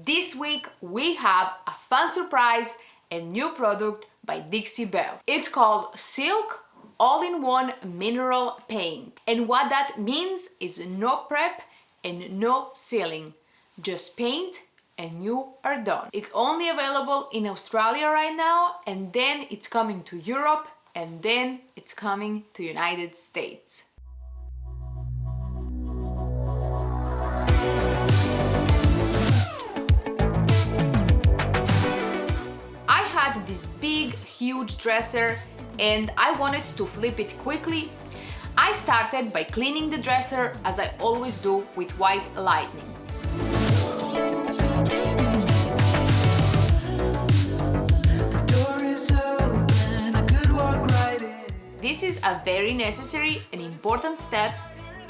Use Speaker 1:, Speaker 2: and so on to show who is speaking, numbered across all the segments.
Speaker 1: This week we have a fun surprise, a new product by Dixie Belle. It's called Silk All-in-One Mineral Paint. And what that means is no prep and no sealing. Just paint and you are done. It's only available in Australia right now, and then it's coming to Europe, and then it's coming to United States. I had this big, huge dresser and I wanted to flip it quickly. I started by cleaning the dresser as I always do with white lightning. This is a very necessary and important step,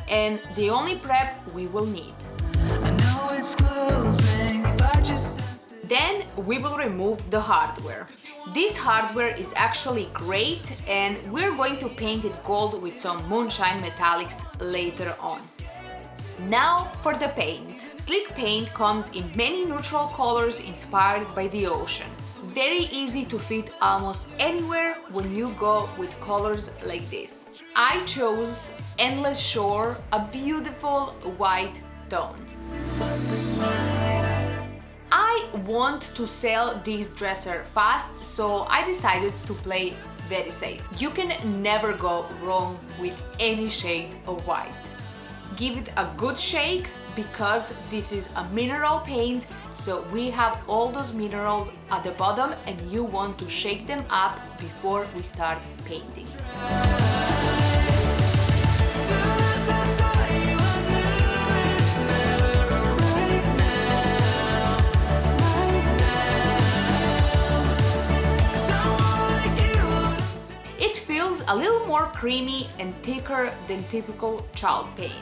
Speaker 1: and the only prep we will need. Then we will remove the hardware. This hardware is actually great, and we're going to paint it gold with some moonshine metallics later on. Now for the paint. Sleek paint comes in many neutral colors inspired by the ocean. Very easy to fit almost anywhere when you go with colors like this. I chose Endless Shore, a beautiful white tone. I want to sell this dresser fast, so I decided to play very safe. You can never go wrong with any shade of white. Give it a good shake, because this is a mineral paint, so we have all those minerals at the bottom and you want to shake them up before we start painting. It feels a little more creamy and thicker than typical chalk paint.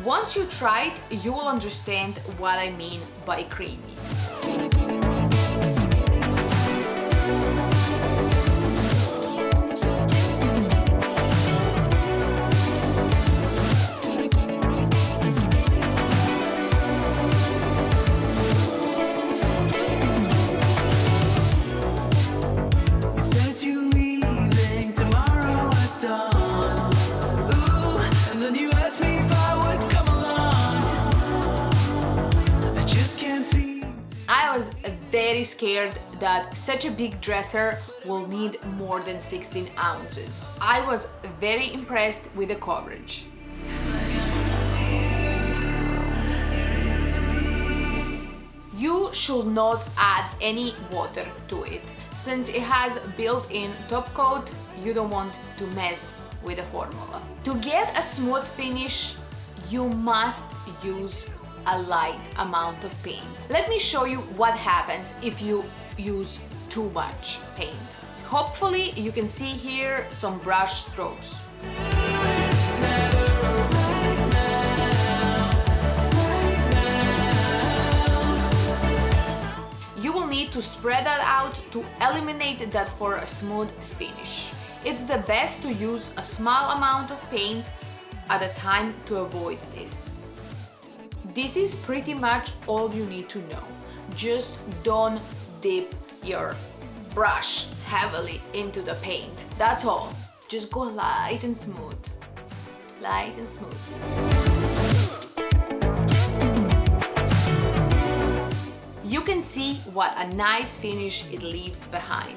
Speaker 1: Once you try it, you will understand what I mean by creamy. Very scared that such a big dresser will need more than 16 ounces. I was very impressed with the coverage. You should not add any water to it. Since it has built-in top coat, you don't want to mess with the formula. To get a smooth finish, you must use a light amount of paint. Let me show you what happens if you use too much paint. Hopefully you can see here some brush strokes. You will need to spread that out to eliminate that for a smooth finish. It's the best to use a small amount of paint at a time to avoid this. This is pretty much all you need to know. Just don't dip your brush heavily into the paint. That's all. Just go light and smooth. Light and smooth. You can see what a nice finish it leaves behind.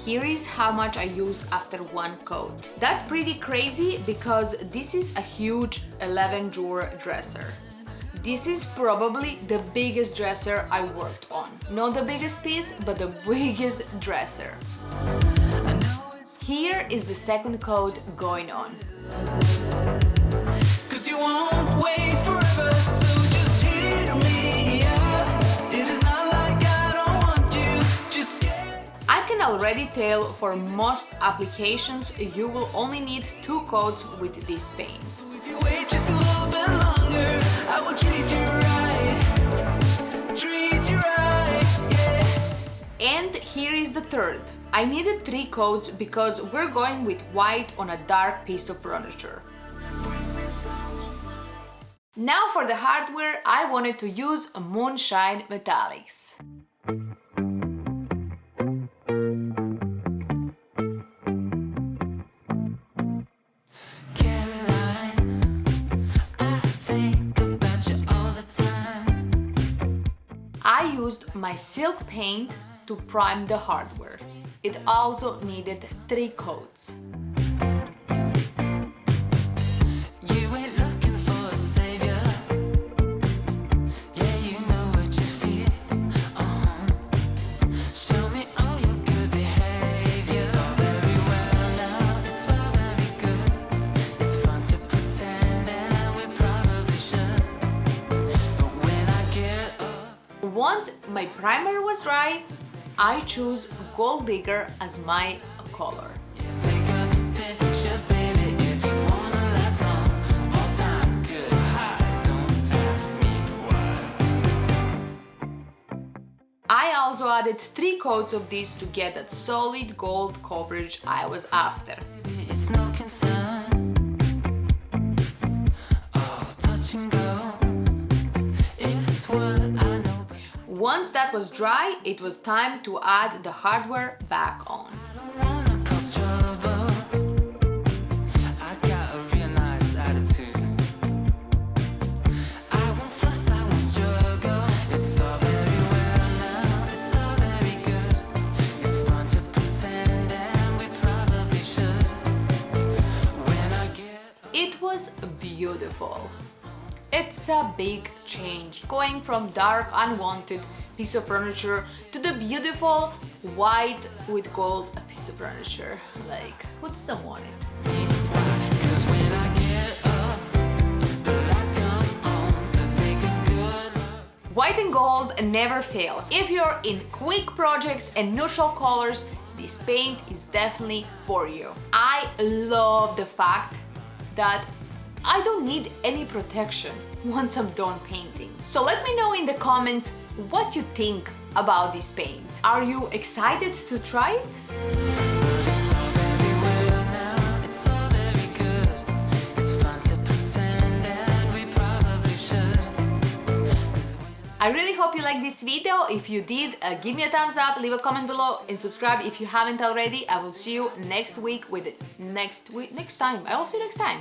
Speaker 1: Here is how much I used after one coat. That's pretty crazy because this is a huge 11-drawer dresser. This is probably the biggest dresser I worked on. Not the biggest piece, but the biggest dresser. Here is the second coat going on. I can already tell for most applications you will only need 2 coats with this paint. If you wait just a little bit longer, I will treat you right. Treat you right, yeah. And here is the third. I needed 3 coats because we're going with white on a dark piece of furniture. Now for the hardware, I wanted to use Moonshine Metallics. I used my silk paint to prime the hardware. It also needed 3 coats. Once my primer was dry, I chose Gold Digger as my color. I also added 3 coats of this to get that solid gold coverage I was after. It's no concern. Oh, touch and go. It's what I know. Once that was dry, it was time to add the hardware back on. It was beautiful. It's a big change, going from dark, unwanted piece of furniture to the beautiful white with gold piece of furniture. Like, who doesn't want it? White and gold never fails. If you're in quick projects and neutral colors, this paint is definitely for you. I love the fact that I don't need any protection once I'm done painting. So let me know in the comments what you think about this paint. Are you excited to try it? I really hope you liked this video. If you did, give me a thumbs up, leave a comment below and subscribe if you haven't already. I will see you next week with it. Next time. I will see you next time.